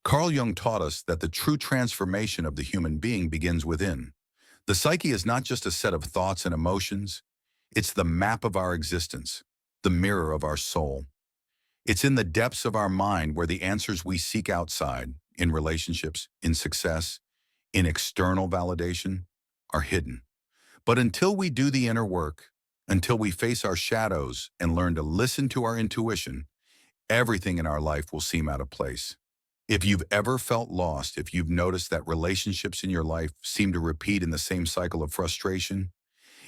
Carl Jung taught us that the true transformation of the human being begins within. The psyche is not just a set of thoughts and emotions, it's the map of our existence, the mirror of our soul. It's in the depths of our mind where the answers we seek outside, in relationships, in success, in external validation, are hidden. But until we do the inner work, until we face our shadows and learn to listen to our intuition, everything in our life will seem out of place. If you've ever felt lost, if you've noticed that relationships in your life seem to repeat in the same cycle of frustration,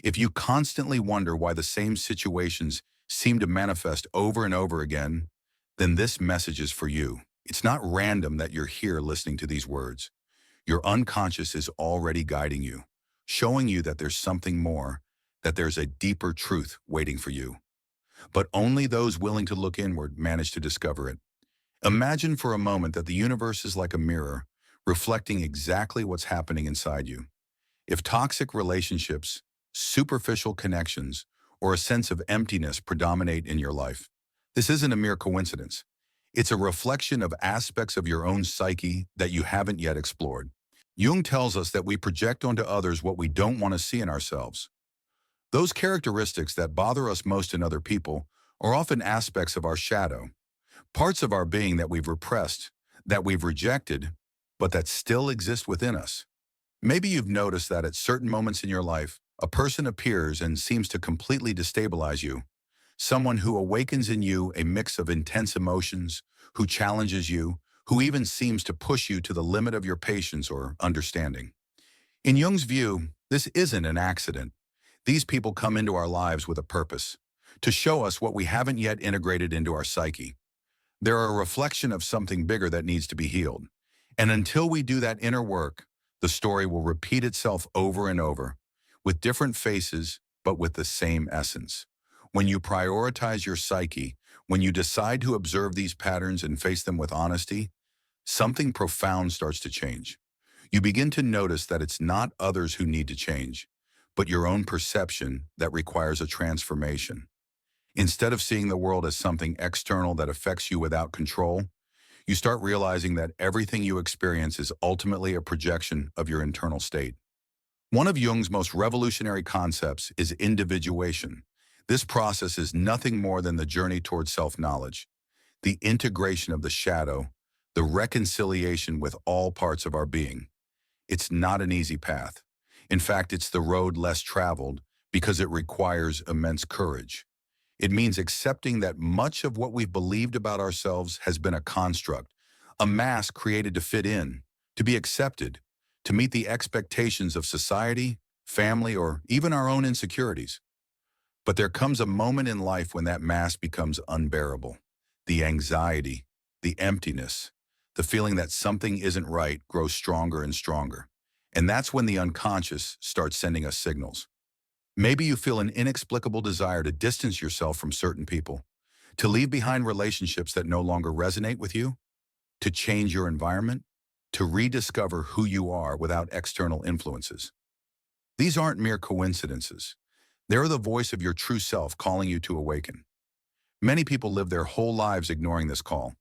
if you constantly wonder why the same situations seem to manifest over and over again, then this message is for you. It's not random that you're here listening to these words. Your unconscious is already guiding you, showing you that there's something more, that there's a deeper truth waiting for you. But only those willing to look inward manage to discover it. Imagine for a moment that the universe is like a mirror, reflecting exactly what's happening inside you. If toxic relationships, superficial connections, or a sense of emptiness predominate in your life, this isn't a mere coincidence. It's a reflection of aspects of your own psyche that you haven't yet explored. Jung tells us that we project onto others what we don't want to see in ourselves. Those characteristics that bother us most in other people are often aspects of our shadow, parts of our being that we've repressed, that we've rejected, but that still exist within us. Maybe you've noticed that at certain moments in your life, a person appears and seems to completely destabilize you. Someone who awakens in you a mix of intense emotions, who challenges you, who even seems to push you to the limit of your patience or understanding. In Jung's view, this isn't an accident. These people come into our lives with a purpose, to show us what we haven't yet integrated into our psyche. They're a reflection of something bigger that needs to be healed. And until we do that inner work, the story will repeat itself over and over, with different faces, but with the same essence. When you prioritize your psyche, when you decide to observe these patterns and face them with honesty, something profound starts to change. You begin to notice that it's not others who need to change, but your own perception that requires a transformation. Instead of seeing the world as something external that affects you without control, you start realizing that everything you experience is ultimately a projection of your internal state. One of Jung's most revolutionary concepts is individuation. This process is nothing more than the journey toward self-knowledge, the integration of the shadow, the reconciliation with all parts of our being. It's not an easy path. In fact, it's the road less traveled because it requires immense courage. It means accepting that much of what we've believed about ourselves has been a construct, a mask created to fit in, to be accepted, to meet the expectations of society, family, or even our own insecurities. But there comes a moment in life when that mask becomes unbearable. The anxiety, the emptiness, the feeling that something isn't right grows stronger and stronger. And that's when the unconscious starts sending us signals. Maybe you feel an inexplicable desire to distance yourself from certain people, to leave behind relationships that no longer resonate with you, to change your environment, to rediscover who you are without external influences. These aren't mere coincidences. They're the voice of your true self calling you to awaken. Many people live their whole lives ignoring this call.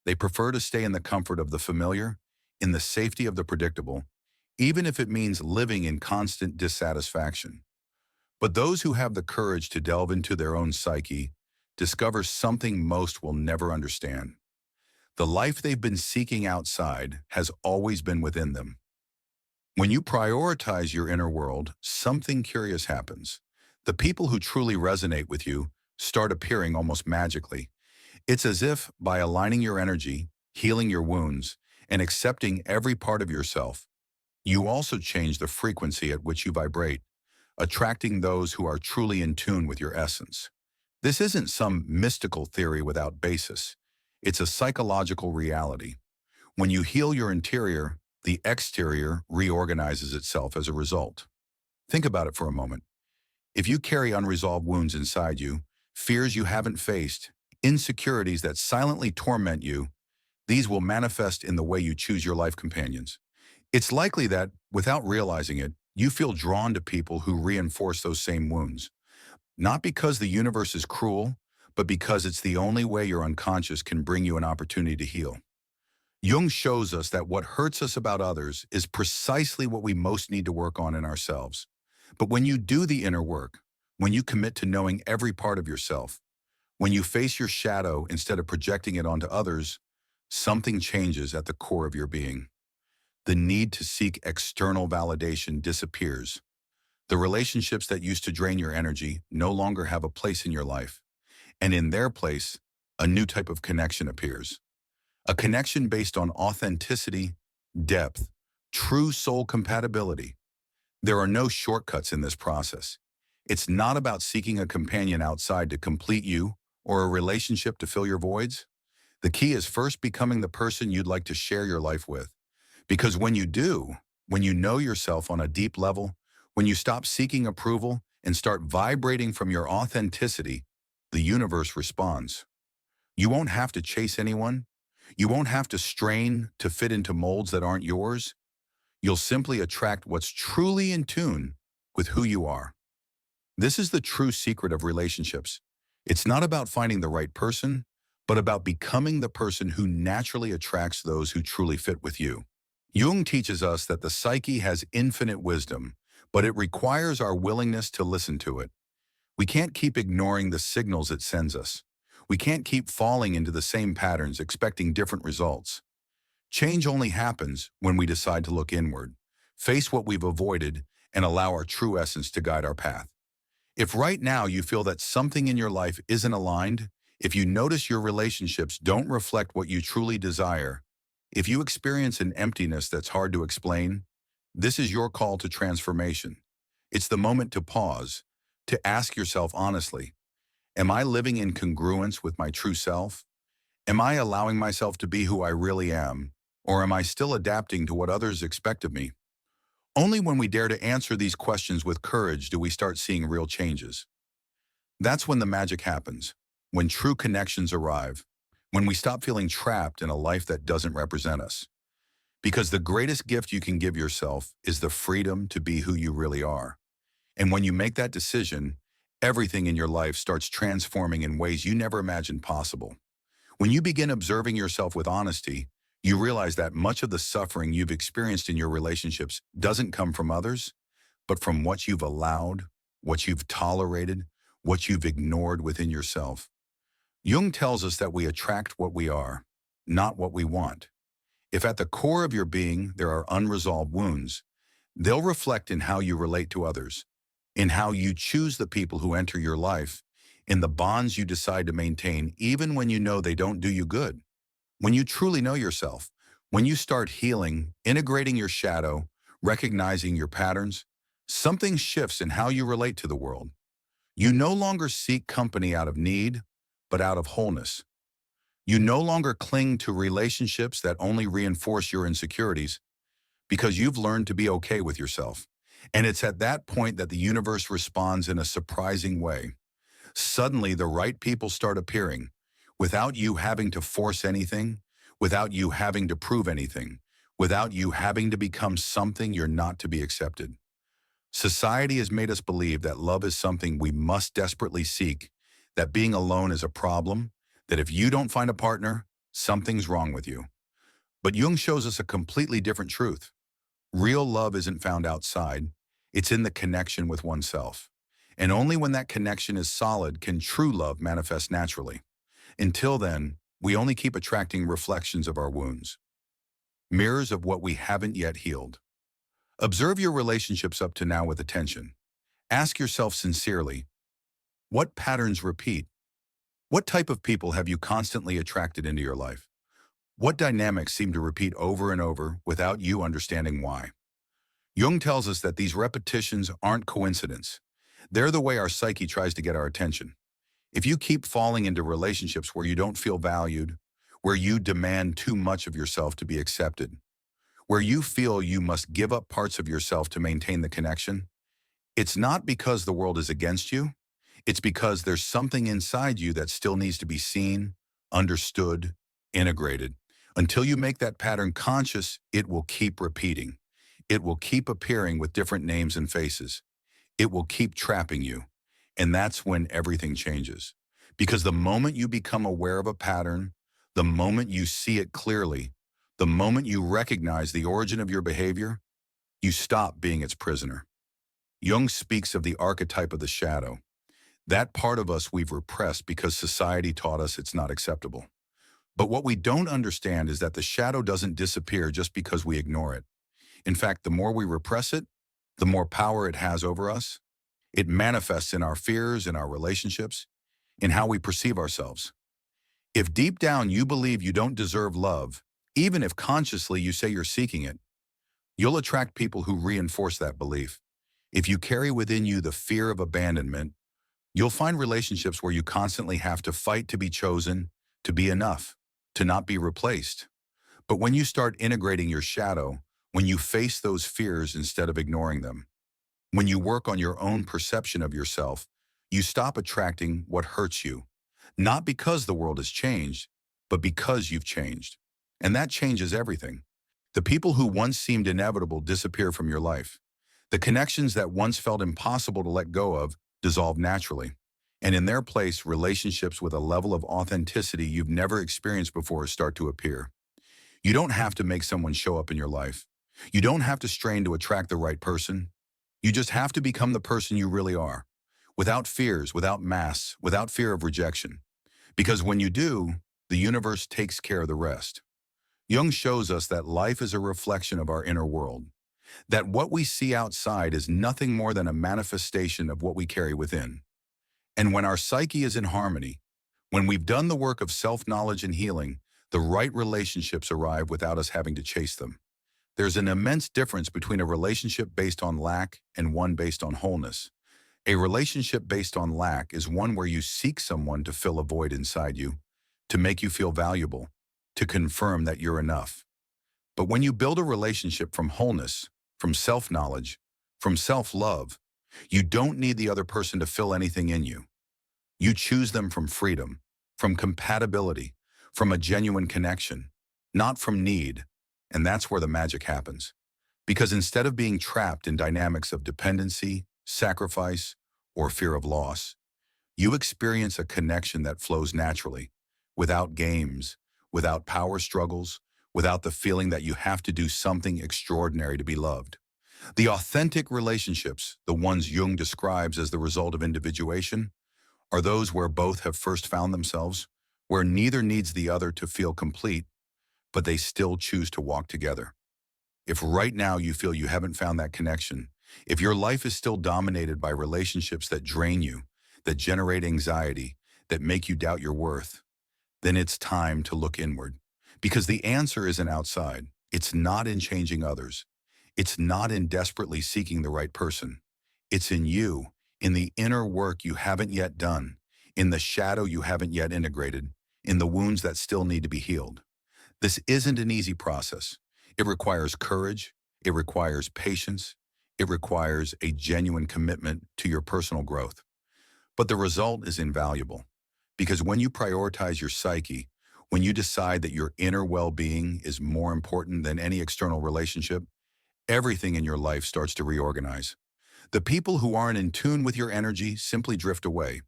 They prefer to stay in the comfort of the familiar, in the safety of the predictable, even if it means living in constant dissatisfaction. But those who have the courage to delve into their own psyche discover something most will never understand. The life they've been seeking outside has always been within them. When you prioritize your inner world, something curious happens. The people who truly resonate with you start appearing almost magically. It's as if, by aligning your energy, healing your wounds, and accepting every part of yourself, you also change the frequency at which you vibrate, attracting those who are truly in tune with your essence. This isn't some mystical theory without basis. It's a psychological reality. When you heal your interior, the exterior reorganizes itself as a result. Think about it for a moment. If you carry unresolved wounds inside you, fears you haven't faced, insecurities that silently torment you, these will manifest in the way you choose your life companions. It's likely that, without realizing it, you feel drawn to people who reinforce those same wounds. Not because the universe is cruel, but because it's the only way your unconscious can bring you an opportunity to heal. Jung shows us that what hurts us about others is precisely what we most need to work on in ourselves. But when you do the inner work, when you commit to knowing every part of yourself, when you face your shadow instead of projecting it onto others, something changes at the core of your being. The need to seek external validation disappears. The relationships that used to drain your energy no longer have a place in your life. And in their place, a new type of connection appears. A connection based on authenticity, depth, true soul compatibility. There are no shortcuts in this process. It's not about seeking a companion outside to complete you or a relationship to fill your voids. The key is first becoming the person you'd like to share your life with. Because when you do, when you know yourself on a deep level, when you stop seeking approval and start vibrating from your authenticity, the universe responds. You won't have to chase anyone. You won't have to strain to fit into molds that aren't yours. You'll simply attract what's truly in tune with who you are. This is the true secret of relationships. It's not about finding the right person, but about becoming the person who naturally attracts those who truly fit with you. Jung teaches us that the psyche has infinite wisdom, but it requires our willingness to listen to it. We can't keep ignoring the signals it sends us. We can't keep falling into the same patterns expecting different results. Change only happens when we decide to look inward, face what we've avoided, and allow our true essence to guide our path. If right now you feel that something in your life isn't aligned, if you notice your relationships don't reflect what you truly desire, if you experience an emptiness that's hard to explain, this is your call to transformation. It's the moment to pause, to ask yourself honestly, am I living in congruence with my true self? Am I allowing myself to be who I really am? Or am I still adapting to what others expect of me? Only when we dare to answer these questions with courage do we start seeing real changes. That's when the magic happens, when true connections arrive, when we stop feeling trapped in a life that doesn't represent us. Because the greatest gift you can give yourself is the freedom to be who you really are. And when you make that decision, everything in your life starts transforming in ways you never imagined possible. When you begin observing yourself with honesty, you realize that much of the suffering you've experienced in your relationships doesn't come from others, but from what you've allowed, what you've tolerated, what you've ignored within yourself. Jung tells us that we attract what we are, not what we want. If at the core of your being there are unresolved wounds, they'll reflect in how you relate to others, in how you choose the people who enter your life, in the bonds you decide to maintain even when you know they don't do you good. When you truly know yourself, when you start healing, integrating your shadow, recognizing your patterns, something shifts in how you relate to the world. You no longer seek company out of need, but out of wholeness. You no longer cling to relationships that only reinforce your insecurities because you've learned to be okay with yourself. And it's at that point that the universe responds in a surprising way. Suddenly, the right people start appearing without you having to force anything, without you having to prove anything, without you having to become something you're not to be accepted. Society has made us believe that love is something we must desperately seek, that being alone is a problem, that if you don't find a partner, something's wrong with you. But Jung shows us a completely different truth. Real love isn't found outside, it's in the connection with oneself. And only when that connection is solid can true love manifest naturally. Until then, we only keep attracting reflections of our wounds, mirrors of what we haven't yet healed. Observe your relationships up to now with attention. Ask yourself sincerely, what patterns repeat? What type of people have you constantly attracted into your life? What dynamics seem to repeat over and over without you understanding why? Jung tells us that these repetitions aren't coincidence. They're the way our psyche tries to get our attention. If you keep falling into relationships where you don't feel valued, where you demand too much of yourself to be accepted, where you feel you must give up parts of yourself to maintain the connection, it's not because the world is against you. It's because there's something inside you that still needs to be seen, understood, integrated. Until you make that pattern conscious, it will keep repeating. It will keep appearing with different names and faces. It will keep trapping you. And that's when everything changes. Because the moment you become aware of a pattern, the moment you see it clearly, The moment you recognize the origin of your behavior, you stop being its prisoner. Jung speaks of the archetype of the shadow, that part of us we've repressed because society taught us it's not acceptable. But what we don't understand is that the shadow doesn't disappear just because we ignore it. In fact, the more we repress it, the more power it has over us. It manifests in our fears, in our relationships, in how we perceive ourselves. If deep down you believe you don't deserve love, even if consciously you say you're seeking it, you'll attract people who reinforce that belief. If you carry within you the fear of abandonment, you'll find relationships where you constantly have to fight to be chosen, to be enough, to not be replaced. But when you start integrating your shadow, when you face those fears instead of ignoring them, when you work on your own perception of yourself, you stop attracting what hurts you, not because the world has changed, but because you've changed. And that changes everything. The people who once seemed inevitable disappear from your life. The connections that once felt impossible to let go of dissolve naturally. And in their place, relationships with a level of authenticity you've never experienced before start to appear. You don't have to make someone show up in your life. You don't have to strain to attract the right person. You just have to become the person you really are, without fears, without masks, without fear of rejection. Because when you do, the universe takes care of the rest. Jung shows us that life is a reflection of our inner world, that what we see outside is nothing more than a manifestation of what we carry within. And when our psyche is in harmony, when we've done the work of self-knowledge and healing, the right relationships arrive without us having to chase them. There's an immense difference between a relationship based on lack and one based on wholeness. A relationship based on lack is one where you seek someone to fill a void inside you, to make you feel valuable, to confirm that you're enough. But when you build a relationship from wholeness, from self-knowledge, from self-love, you don't need the other person to fill anything in you. You choose them from freedom, from compatibility, from a genuine connection, not from need. And that's where the magic happens. Because instead of being trapped in dynamics of dependency, sacrifice, or fear of loss, you experience a connection that flows naturally, without games, without power struggles, without the feeling that you have to do something extraordinary to be loved. The authentic relationships, the ones Jung describes as the result of individuation, are those where both have first found themselves, where neither needs the other to feel complete, but they still choose to walk together. If right now you feel you haven't found that connection, if your life is still dominated by relationships that drain you, that generate anxiety, that make you doubt your worth, then it's time to look inward. Because the answer isn't outside. It's not in changing others. It's not in desperately seeking the right person. It's in you, in the inner work you haven't yet done, in the shadow you haven't yet integrated, in the wounds that still need to be healed. This isn't an easy process. It requires courage. It requires patience. It requires a genuine commitment to your personal growth. But the result is invaluable. Because when you prioritize your psyche, when you decide that your inner well-being is more important than any external relationship, everything in your life starts to reorganize. The people who aren't in tune with your energy simply drift away.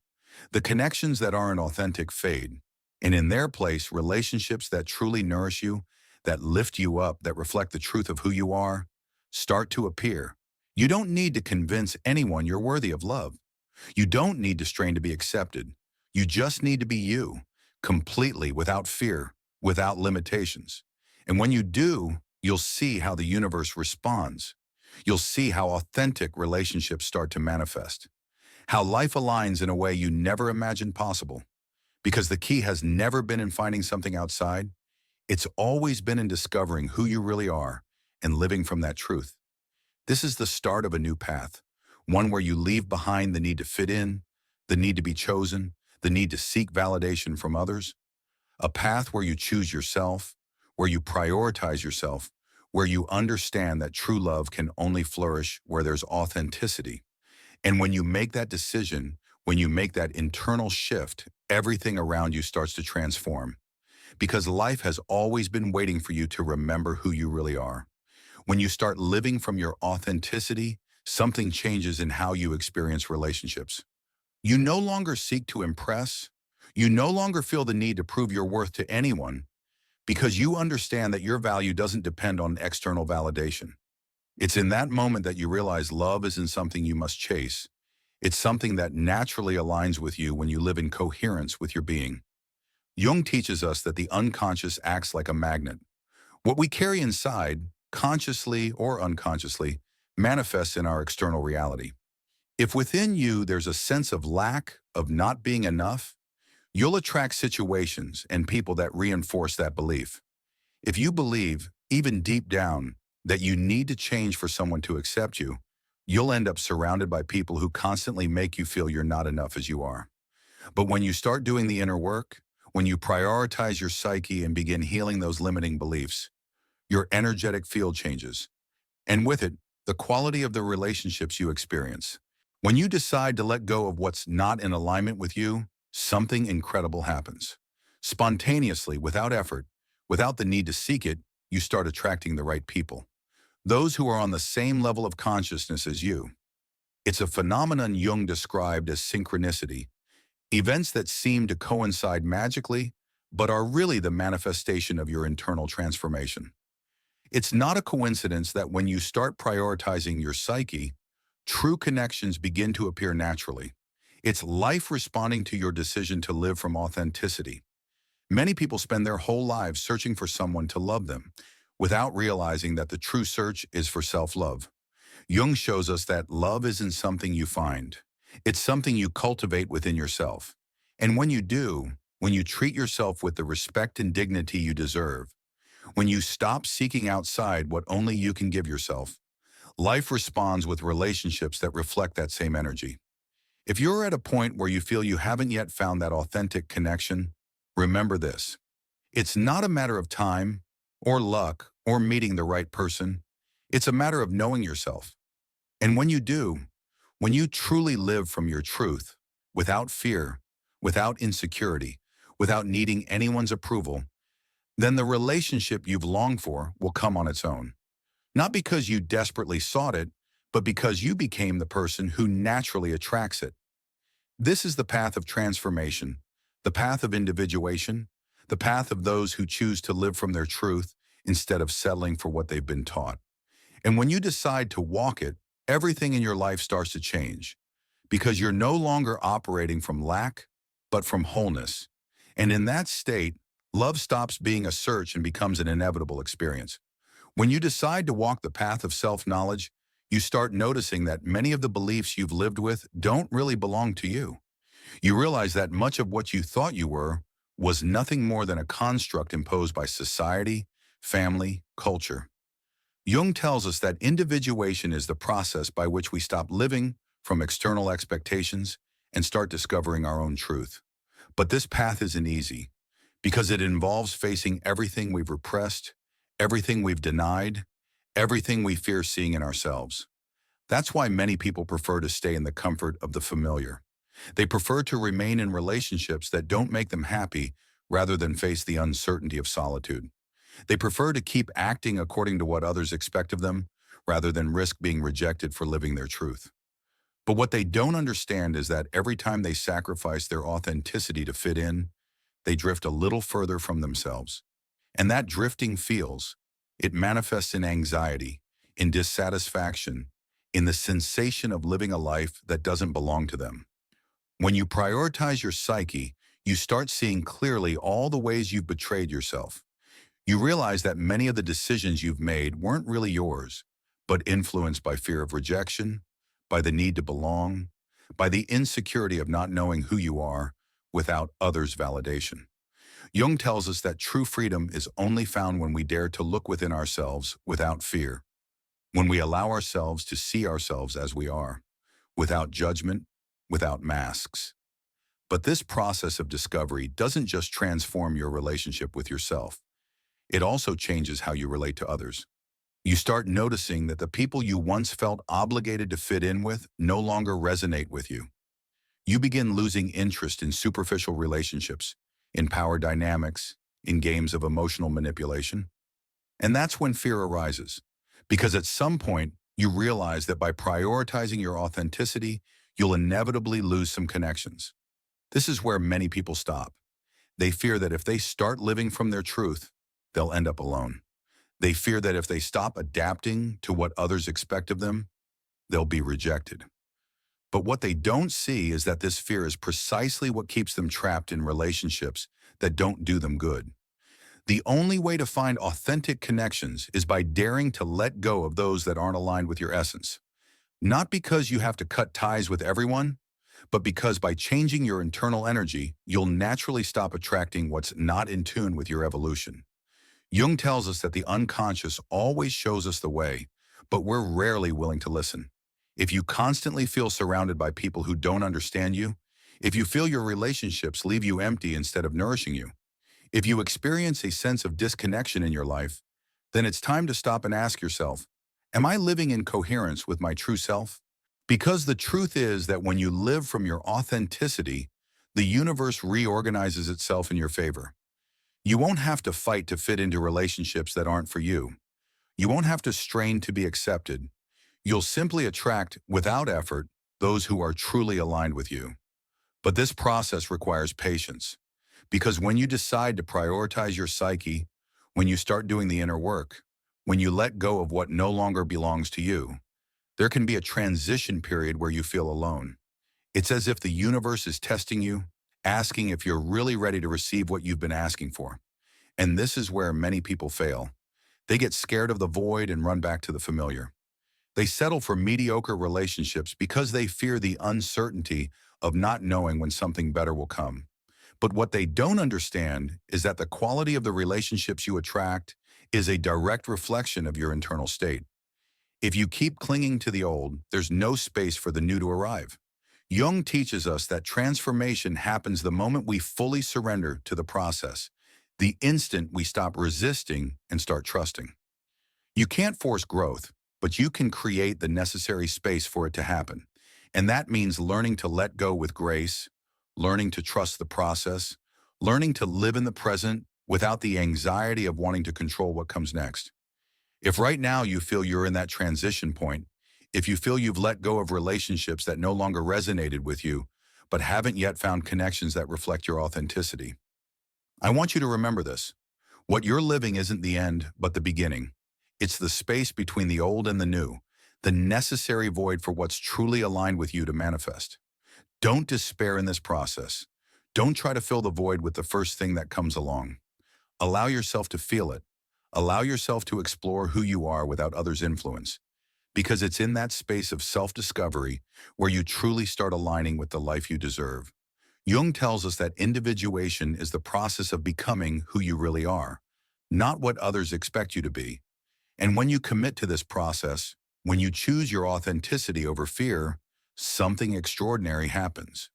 The connections that aren't authentic fade. And in their place, relationships that truly nourish you, that lift you up, that reflect the truth of who you are, start to appear. You don't need to convince anyone you're worthy of love. You don't need to strain to be accepted. You just need to be you, completely, without fear, without limitations. And when you do, you'll see how the universe responds. You'll see how authentic relationships start to manifest, how life aligns in a way you never imagined possible. Because the key has never been in finding something outside. It's always been in discovering who you really are and living from that truth. This is the start of a new path, one where you leave behind the need to fit in, the need to be chosen, the need to seek validation from others, a path where you choose yourself, where you prioritize yourself, where you understand that true love can only flourish where there's authenticity. And when you make that decision, when you make that internal shift, everything around you starts to transform. Because life has always been waiting for you to remember who you really are. When you start living from your authenticity, something changes in how you experience relationships. You no longer seek to impress. You no longer feel the need to prove your worth to anyone, because you understand that your value doesn't depend on external validation. It's in that moment that you realize love isn't something you must chase. It's something that naturally aligns with you when you live in coherence with your being. Jung teaches us that the unconscious acts like a magnet. What we carry inside, consciously or unconsciously, manifests in our external reality. If within you there's a sense of lack, of not being enough, you'll attract situations and people that reinforce that belief. If you believe, even deep down, that you need to change for someone to accept you, you'll end up surrounded by people who constantly make you feel you're not enough as you are. But when you start doing the inner work, when you prioritize your psyche and begin healing those limiting beliefs, your energetic field changes. And with it, the quality of the relationships you experience. When you decide to let go of what's not in alignment with you, something incredible happens. Spontaneously, without effort, without the need to seek it, you start attracting the right people. Those who are on the same level of consciousness as you. It's a phenomenon Jung described as synchronicity, events that seem to coincide magically, but are really the manifestation of your internal transformation. It's not a coincidence that when you start prioritizing your psyche, true connections begin to appear naturally. It's life responding to your decision to live from authenticity. Many people spend their whole lives searching for someone to love them, without realizing that the true search is for self-love. Jung shows us that love isn't something you find. It's something you cultivate within yourself. And when you do, when you treat yourself with the respect and dignity you deserve, when you stop seeking outside what only you can give yourself, life responds with relationships that reflect that same energy. If you're at a point where you feel you haven't yet found that authentic connection, remember this. It's not a matter of time, or luck, or meeting the right person. It's a matter of knowing yourself. And when you do, when you truly live from your truth, without fear, without insecurity, without needing anyone's approval, then the relationship you've longed for will come on its own. Not because you desperately sought it, but because you became the person who naturally attracts it. This is the path of transformation, the path of individuation, the path of those who choose to live from their truth instead of settling for what they've been taught. And when you decide to walk it, everything in your life starts to change because you're no longer operating from lack, but from wholeness. And in that state, love stops being a search and becomes an inevitable experience. When you decide to walk the path of self-knowledge, you start noticing that many of the beliefs you've lived with don't really belong to you. You realize that much of what you thought you were was nothing more than a construct imposed by society, family, culture. Jung tells us that individuation is the process by which we stop living from external expectations and start discovering our own truth. But this path isn't easy because it involves facing everything we've repressed, everything we've denied, everything we fear seeing in ourselves. That's why many people prefer to stay in the comfort of the familiar. They prefer to remain in relationships that don't make them happy rather than face the uncertainty of solitude. They prefer to keep acting according to what others expect of them rather than risk being rejected for living their truth. But what they don't understand is that every time they sacrifice their authenticity to fit in, they drift a little further from themselves. And that drifting feels, it manifests in anxiety, in dissatisfaction, in the sensation of living a life that doesn't belong to them. When you prioritize your psyche, you start seeing clearly all the ways you've betrayed yourself. You realize that many of the decisions you've made weren't really yours, but influenced by fear of rejection, by the need to belong, by the insecurity of not knowing who you are without others' validation. Jung tells us that true freedom is only found when we dare to look within ourselves without fear, when we allow ourselves to see ourselves as we are, without judgment, without masks. But this process of discovery doesn't just transform your relationship with yourself. It also changes how you relate to others. You start noticing that the people you once felt obligated to fit in with no longer resonate with you. You begin losing interest in superficial relationships, in power dynamics, in games of emotional manipulation. And that's when fear arises, because at some point, you realize that by prioritizing your authenticity, you'll inevitably lose some connections. This is where many people stop. They fear that if they start living from their truth, they'll end up alone. They fear that if they stop adapting to what others expect of them, they'll be rejected. But what they don't see is that this fear is precisely what keeps them trapped in relationships that don't do them good. The only way to find authentic connections is by daring to let go of those that aren't aligned with your essence. Not because you have to cut ties with everyone, but because by changing your internal energy, you'll naturally stop attracting what's not in tune with your evolution. Jung tells us that the unconscious always shows us the way, but we're rarely willing to listen. If you constantly feel surrounded by people who don't understand you, if you feel your relationships leave you empty instead of nourishing you, if you experience a sense of disconnection in your life, then it's time to stop and ask yourself, am I living in coherence with my true self? Because the truth is that when you live from your authenticity, the universe reorganizes itself in your favor. You won't have to fight to fit into relationships that aren't for you. You won't have to strain to be accepted. You'll simply attract, without effort, those who are truly aligned with you. But this process requires patience, because when you decide to prioritize your psyche, when you start doing the inner work, when you let go of what no longer belongs to you, there can be a transition period where you feel alone. It's as if the universe is testing you, asking if you're really ready to receive what you've been asking for. And this is where many people fail. They get scared of the void and run back to the familiar. They settle for mediocre relationships because they fear the uncertainty of not knowing when something better will come. But what they don't understand is that the quality of the relationships you attract is a direct reflection of your internal state. If you keep clinging to the old, there's no space for the new to arrive. Jung teaches us that transformation happens the moment we fully surrender to the process, the instant we stop resisting and start trusting. You can't force growth, but you can create the necessary space for it to happen. And that means learning to let go with grace, learning to trust the process, learning to live in the present without the anxiety of wanting to control what comes next. If right now you feel you're in that transition point, if you feel you've let go of relationships that no longer resonated with you, but haven't yet found connections that reflect your authenticity, I want you to remember this. What you're living isn't the end, but the beginning. It's the space between the old and the new, the necessary void for what's truly aligned with you to manifest. Don't despair in this process. Don't try to fill the void with the first thing that comes along. Allow yourself to feel it. Allow yourself to explore who you are without others' influence, because it's in that space of self-discovery where you truly start aligning with the life you deserve. Jung tells us that individuation is the process of becoming who you really are, not what others expect you to be. And when you commit to this process, when you choose your authenticity over fear, something extraordinary happens.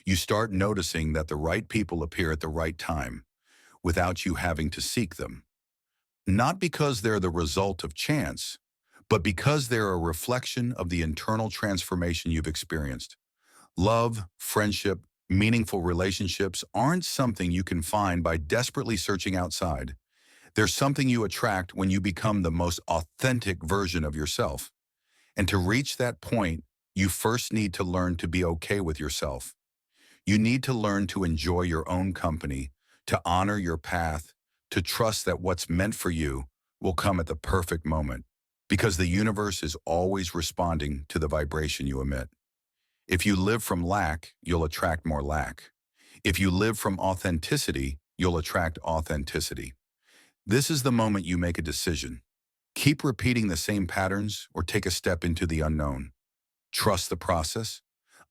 You start noticing that the right people appear at the right time, without you having to seek them. Not because they're the result of chance, but because they're a reflection of the internal transformation you've experienced. Love, friendship, meaningful relationships aren't something you can find by desperately searching outside. They're something you attract when you become the most authentic version of yourself. And to reach that point, you first need to learn to be okay with yourself. You need to learn to enjoy your own company, to honor your path, to trust that what's meant for you will come at the perfect moment, because the universe is always responding to the vibration you emit. If you live from lack, you'll attract more lack. If you live from authenticity, you'll attract authenticity. This is the moment you make a decision. Keep repeating the same patterns or take a step into the unknown. Trust the process.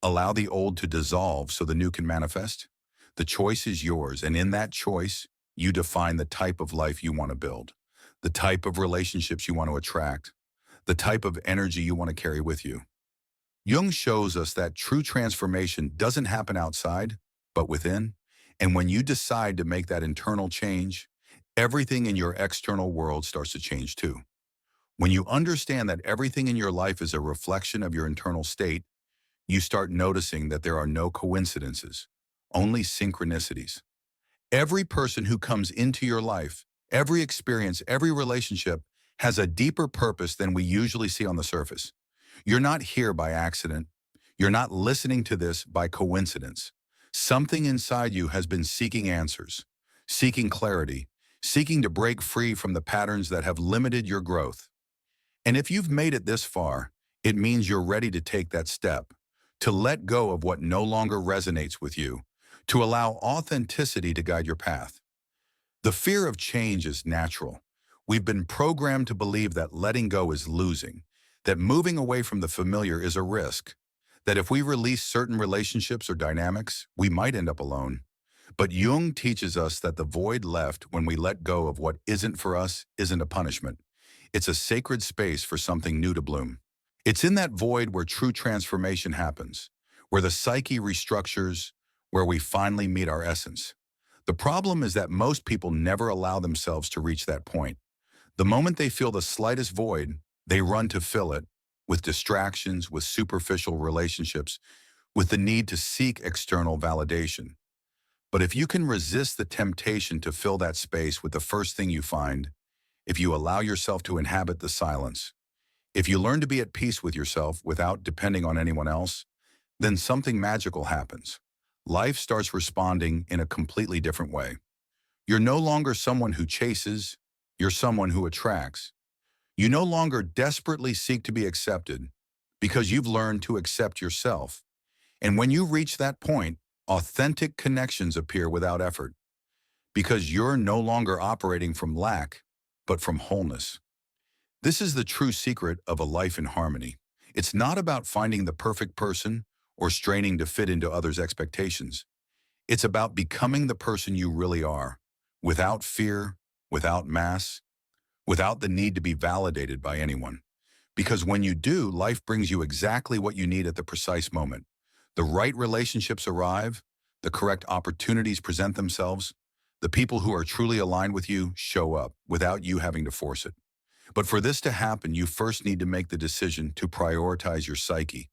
Allow the old to dissolve so the new can manifest. The choice is yours, and in that choice, you define the type of life you want to build, the type of relationships you want to attract, the type of energy you want to carry with you. Jung shows us that true transformation doesn't happen outside, but within. And when you decide to make that internal change, everything in your external world starts to change too. When you understand that everything in your life is a reflection of your internal state, you start noticing that there are no coincidences, only synchronicities. Every person who comes into your life, every experience, every relationship has a deeper purpose than we usually see on the surface. You're not here by accident. You're not listening to this by coincidence. Something inside you has been seeking answers, seeking clarity, seeking to break free from the patterns that have limited your growth. And if you've made it this far, it means you're ready to take that step, to let go of what no longer resonates with you, to allow authenticity to guide your path. The fear of change is natural. We've been programmed to believe that letting go is losing, that moving away from the familiar is a risk, that if we release certain relationships or dynamics, we might end up alone. But Jung teaches us that the void left when we let go of what isn't for us isn't a punishment. It's a sacred space for something new to bloom. It's in that void where true transformation happens, where the psyche restructures, where we finally meet our essence. The problem is that most people never allow themselves to reach that point. The moment they feel the slightest void, they run to fill it with distractions, with superficial relationships, with the need to seek external validation. But if you can resist the temptation to fill that space with the first thing you find, if you allow yourself to inhabit the silence, if you learn to be at peace with yourself without depending on anyone else, then something magical happens. Life starts responding in a completely different way. You're no longer someone who chases, you're someone who attracts. You no longer desperately seek to be accepted because you've learned to accept yourself. And when you reach that point, authentic connections appear without effort because you're no longer operating from lack, but from wholeness. This is the true secret of a life in harmony. It's not about finding the perfect person or straining to fit into others' expectations. It's about becoming the person you really are, without fear, without mask, without the need to be validated by anyone. Because when you do, life brings you exactly what you need at the precise moment. The right relationships arrive, the correct opportunities present themselves, the people who are truly aligned with you show up without you having to force it. But for this to happen, you first need to make the decision to prioritize your psyche,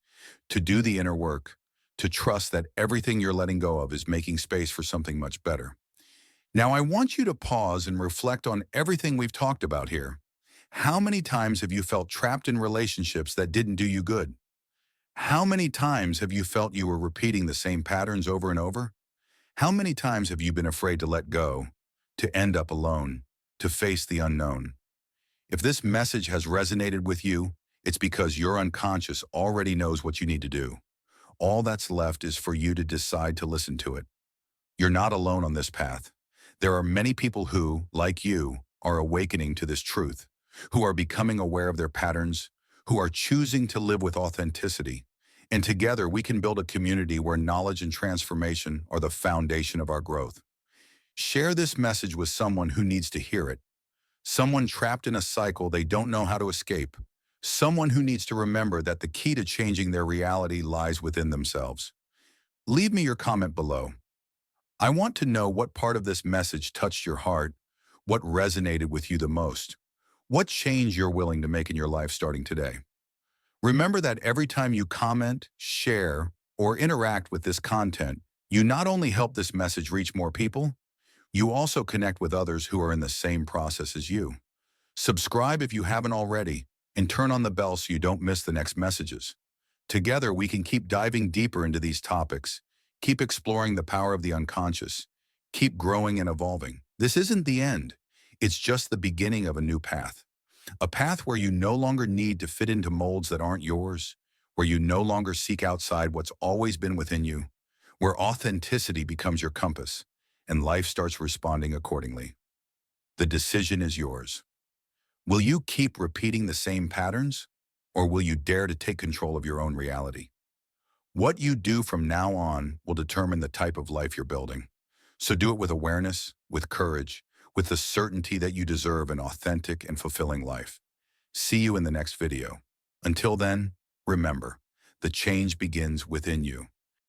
to do the inner work, to trust that everything you're letting go of is making space for something much better. Now, I want you to pause and reflect on everything we've talked about here. How many times have you felt trapped in relationships that didn't do you good? How many times have you felt you were repeating the same patterns over and over? How many times have you been afraid to let go, to end up alone, to face the unknown? If this message has resonated with you, it's because your unconscious already knows what you need to do. All that's left is for you to decide to listen to it. You're not alone on this path. There are many people who, like you, are awakening to this truth, who are becoming aware of their patterns, who are choosing to live with authenticity. And together we can build a community where knowledge and transformation are the foundation of our growth. Share this message with someone who needs to hear it. Someone trapped in a cycle they don't know how to escape. Someone who needs to remember that the key to changing their reality lies within themselves. Leave me your comment below. I want to know what part of this message touched your heart, what resonated with you the most, what change you're willing to make in your life starting today. Remember that every time you comment, share, or interact with this content, you not only help this message reach more people, you also connect with others who are in the same process as you. Subscribe if you haven't already, and turn on the bell so you don't miss the next messages. Together, we can keep diving deeper into these topics, keep exploring the power of the unconscious, keep growing and evolving. This isn't the end. It's just the beginning of a new path. A path where you no longer need to fit into molds that aren't yours, where you no longer seek outside what's always been within you, where authenticity becomes your compass, and life starts responding accordingly. The decision is yours. Will you keep repeating the same patterns, or will you dare to take control of your own reality? What you do from now on will determine the type of life you're building. So do it with awareness, with courage, with the certainty that you deserve an authentic and fulfilling life. See you in the next video. Until then, remember, the change begins within you.